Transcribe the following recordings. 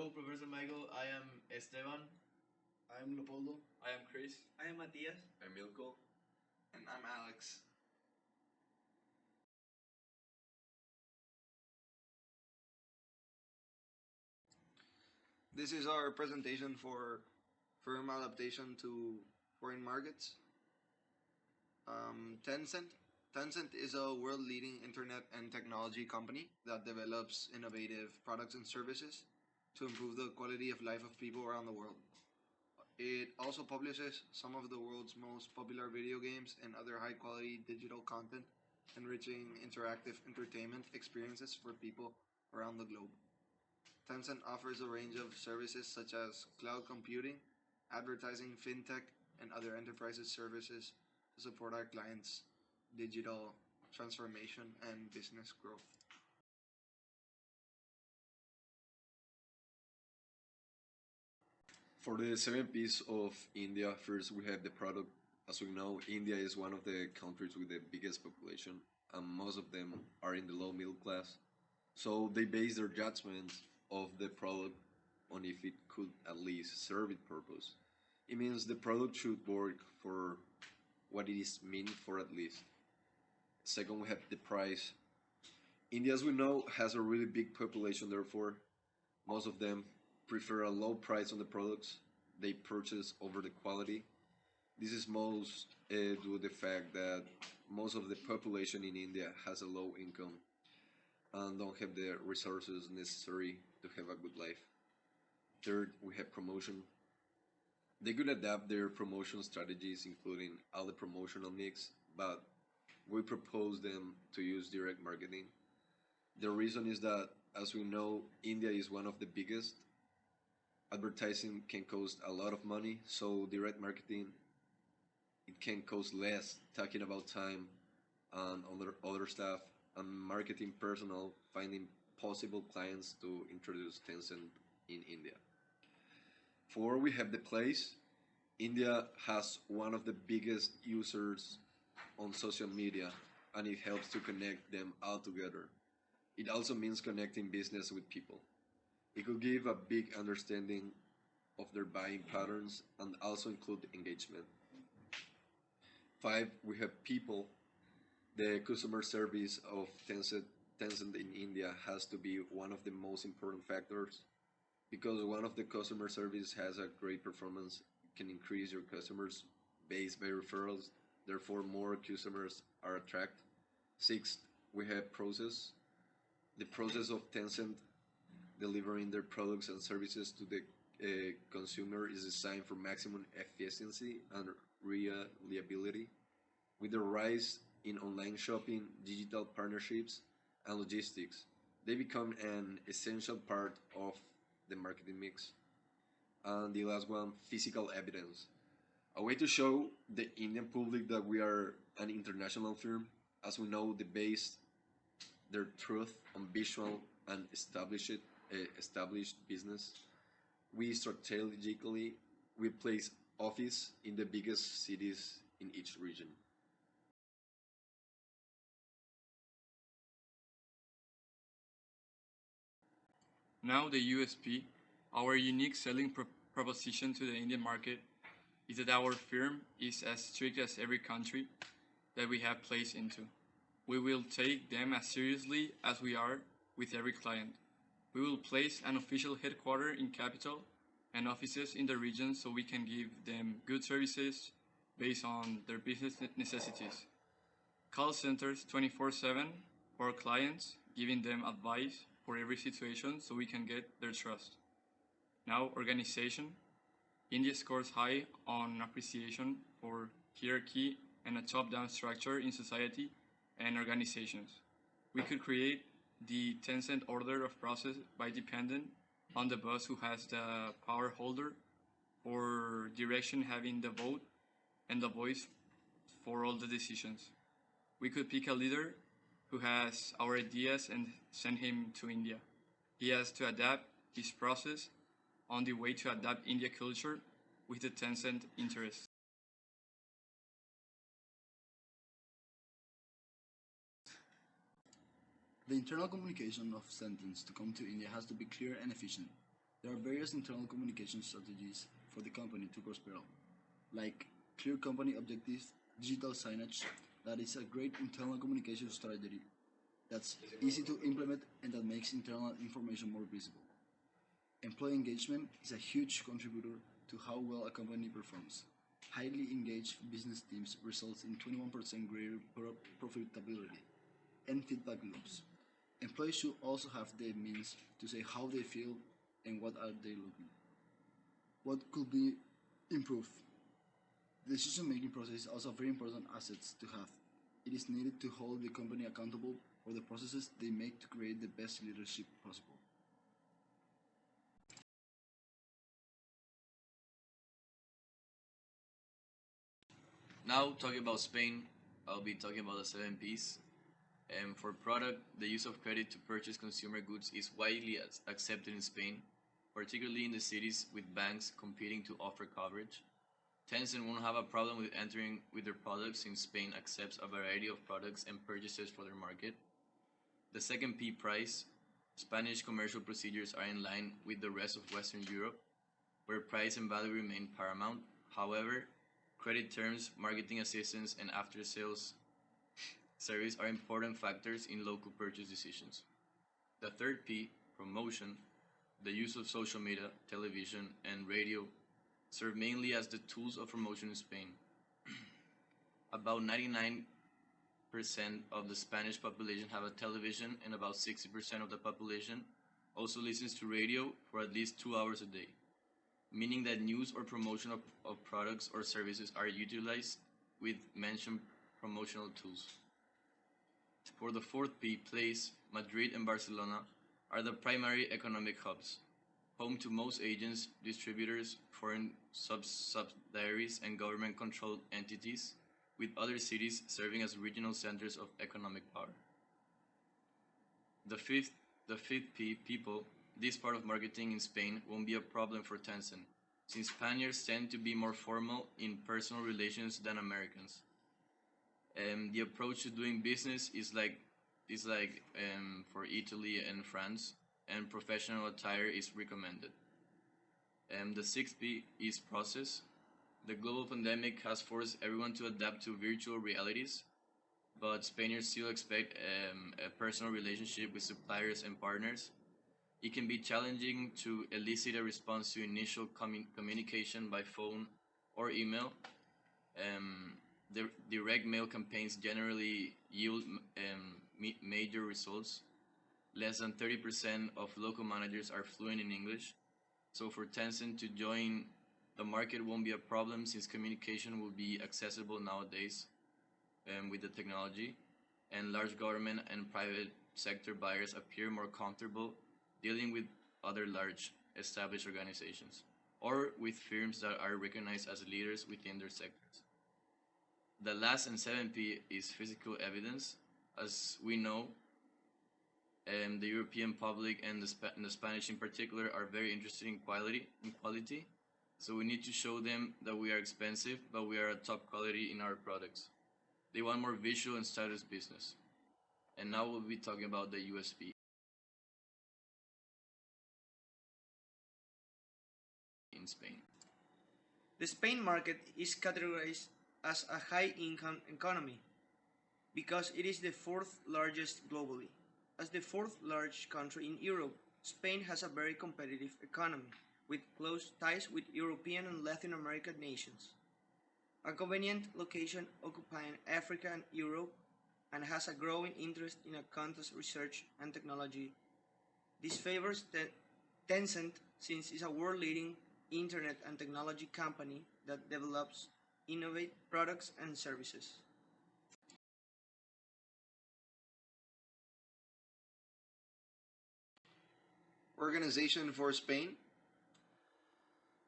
Hello, Professor Michael. I am Esteban. I am Leopoldo. I am Chris. I am Matias. I'm Milko. And I'm Alex. This is our presentation for firm adaptation to foreign markets. Tencent. Tencent is a world-leading internet and technology company that develops innovative products and services to improve the quality of life of people around the world. It also publishes some of the world's most popular video games and other high-quality digital content, enriching interactive entertainment experiences for people around the globe. Tencent offers a range of services such as cloud computing, advertising, fintech, and other enterprises services to support our clients' digital transformation and business growth. For the 7 Ps of India, first we have the product. As we know, India is one of the countries with the biggest population, and most of them are in the low middle class. So they base their judgments of the product on if it could at least serve its purpose. It means the product should work for what it is meant for at least. Second, we have the price. India, as we know, has a really big population, therefore, most of them prefer a low price on the products they purchase over the quality. This is most due to the fact that most of the population in India has a low income and don't have the resources necessary to have a good life. Third, we have promotion. They could adapt their promotion strategies, including all the promotional mix, but we propose them to use direct marketing. The reason is that, as we know, India is one of the biggest. Advertising can cost a lot of money, so direct marketing it can cost less. Talking about time and other stuff, and marketing personnel finding possible clients to introduce Tencent in India. Four, we have the place. India has one of the biggest users on social media, and it helps to connect them all together. It also means connecting business with people. It could give a big understanding of their buying patterns and also include engagement. Five, we have people. The customer service of Tencent in India has to be one of the most important factors because one of the customer service has a great performance, can increase your customers base by referrals, therefore more customers are attracted. Sixth, we have process. The process of Tencent delivering their products and services to the consumer is designed for maximum efficiency and reliability. With the rise in online shopping, digital partnerships, and logistics, they become an essential part of the marketing mix. And the last one, physical evidence. A way to show the Indian public that we are an international firm, as we know, they base their truth on visual and established business. We strategically we place office in the biggest cities in each region. Now the USP, our unique selling proposition to the Indian market, is that our firm is as strict as every country that we have placed into. We will take them as seriously as we are with every client. We will place an official headquarters in capital and offices in the region so we can give them good services based on their business necessities. Call centers 24/7 for our clients, giving them advice for every situation so we can get their trust. Now, organization. India scores high on appreciation for hierarchy and a top-down structure in society and organizations. We could create the Tencent order of process by dependent on the boss who has the power holder, or direction having the vote and the voice for all the decisions. We could pick a leader who has our ideas and send him to India. He has to adapt his process on the way to adapt India culture with the Tencent interests. The internal communication of sentence to come to India has to be clear and efficient. There are various internal communication strategies for the company to prosper, like clear company objectives, digital signage, that is a great internal communication strategy that's easy to implement and that makes internal information more visible. Employee engagement is a huge contributor to how well a company performs. Highly engaged business teams results in 21% greater profitability and feedback loops. Employees should also have the means to say how they feel and what are they looking. What could be improved? The decision-making process is also a very important asset to have. It is needed to hold the company accountable for the processes they make to create the best leadership possible. Now, talking about Spain, I'll be talking about the 7Ps. For product, the use of credit to purchase consumer goods is widely accepted in Spain, particularly in the cities with banks competing to offer coverage. Tencent won't have a problem with entering with their products since Spain accepts a variety of products and purchases for their market. The second P, price. Spanish commercial procedures are in line with the rest of Western Europe, where price and value remain paramount. However, credit terms, marketing assistance, and after-sales service are important factors in local purchase decisions. The third P, promotion. The use of social media, television, and radio serve mainly as the tools of promotion in Spain. About 99% of the Spanish population have a television, and about 60% of the population also listens to radio for at least 2 hours a day, meaning that news or promotion of products or services are utilized with mentioned promotional tools. For the fourth P, place, Madrid and Barcelona are the primary economic hubs, home to most agents, distributors, foreign subsidiaries, and government-controlled entities, with other cities serving as regional centers of economic power. The fifth P, people. This part of marketing in Spain won't be a problem for Tencent, since Spaniards tend to be more formal in personal relations than Americans. The approach to doing business is like for Italy and France, and professional attire is recommended. The sixth P is process. The global pandemic has forced everyone to adapt to virtual realities, but Spaniards still expect a personal relationship with suppliers and partners. It can be challenging to elicit a response to initial communication by phone or email. The direct mail campaigns generally yield major results. Less than 30% of local managers are fluent in English, so for Tencent to join the market won't be a problem since communication will be accessible nowadays with the technology, and large government and private sector buyers appear more comfortable dealing with other large established organizations or with firms that are recognized as leaders within their sectors. The last and 7P is physical evidence. As we know, the European public and the Spanish in particular are very interested in quality. So we need to show them that we are expensive, but we are at top quality in our products. They want more visual and status business. And now we'll be talking about the USP in Spain. The Spain market is categorized as a high-income economy because it is the fourth largest globally. As the fourth largest country in Europe, Spain has a very competitive economy with close ties with European and Latin American nations. A convenient location occupying Africa and Europe, and has a growing interest in accounting research and technology. This favors Tencent since it's a world-leading internet and technology company that develops innovative products and services. Organization for Spain.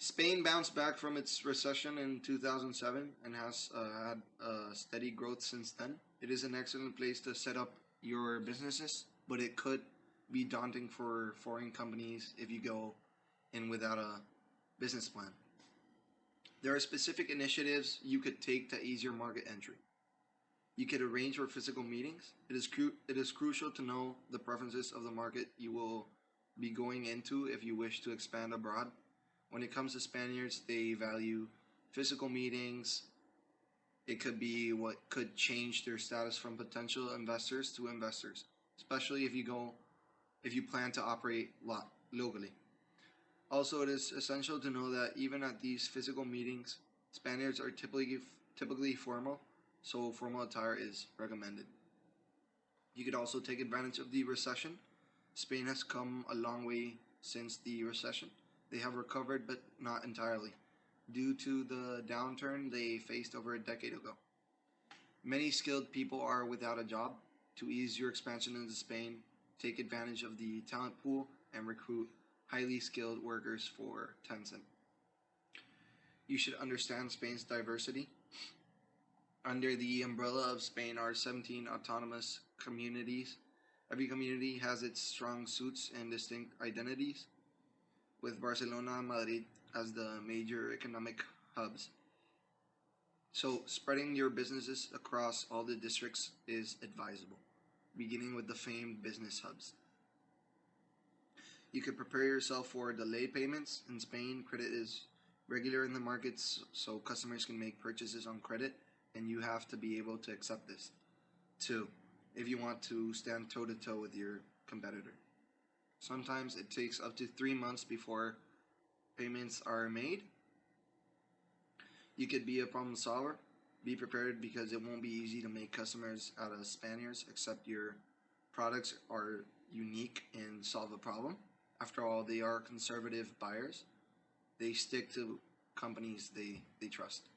Spain bounced back from its recession in 2007 and has had steady growth since then. It is an excellent place to set up your businesses, but it could be daunting for foreign companies if you go in without a business plan. There are specific initiatives you could take to ease your market entry. You could arrange for physical meetings. It is crucial to know the preferences of the market you will be going into if you wish to expand abroad. When it comes to Spaniards, they value physical meetings. It could be what could change their status from potential investors to investors, especially if you plan to operate locally. Also, it is essential to know that even at these physical meetings, Spaniards are typically formal, so formal attire is recommended. You could also take advantage of the recession. Spain has come a long way since the recession. They have recovered, but not entirely, due to the downturn they faced over a decade ago. Many skilled people are without a job. To ease your expansion into Spain, take advantage of the talent pool and recruit highly skilled workers for Tencent. You should understand Spain's diversity. Under the umbrella of Spain are 17 autonomous communities. Every community has its strong suits and distinct identities, with Barcelona and Madrid as the major economic hubs. So, spreading your businesses across all the districts is advisable, beginning with the famed business hubs. You could prepare yourself for delayed payments. In Spain, credit is regular in the markets, so customers can make purchases on credit, and you have to be able to accept this. 2. If you want to stand toe to toe with your competitor. Sometimes it takes up to 3 months before payments are made. You could be a problem solver. Be prepared because it won't be easy to make customers out of Spaniards, except your products are unique and solve a problem. After all, they are conservative buyers. They stick to companies they trust.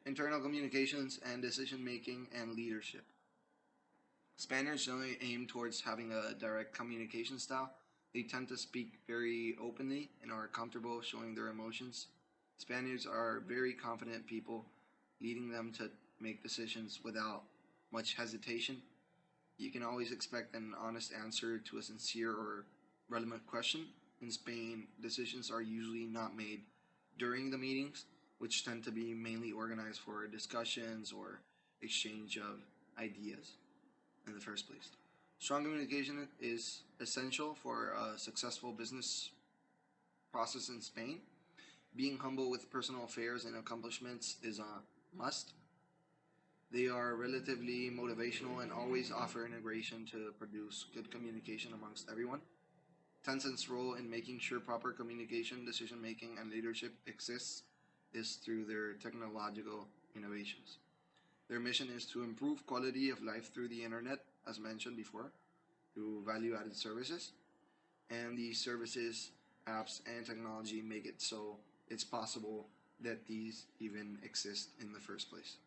Internal communications and decision making and leadership. Spaniards generally aim towards having a direct communication style. They tend to speak very openly and are comfortable showing their emotions. Spaniards are very confident people, leading them to make decisions without much hesitation. You can always expect an honest answer to a sincere or relevant question. In Spain, decisions are usually not made during the meetings, which tend to be mainly organized for discussions or exchange of ideas in the first place. Strong communication is essential for a successful business process in Spain. Being humble with personal affairs and accomplishments is a must. They are relatively motivational and always offer integration to produce good communication amongst everyone. Tencent's role in making sure proper communication, decision making, and leadership exists is through their technological innovations. Their mission is to improve quality of life through the internet, as mentioned before, through value-added services. And these services, apps, and technology make it so it's possible that these even exist in the first place.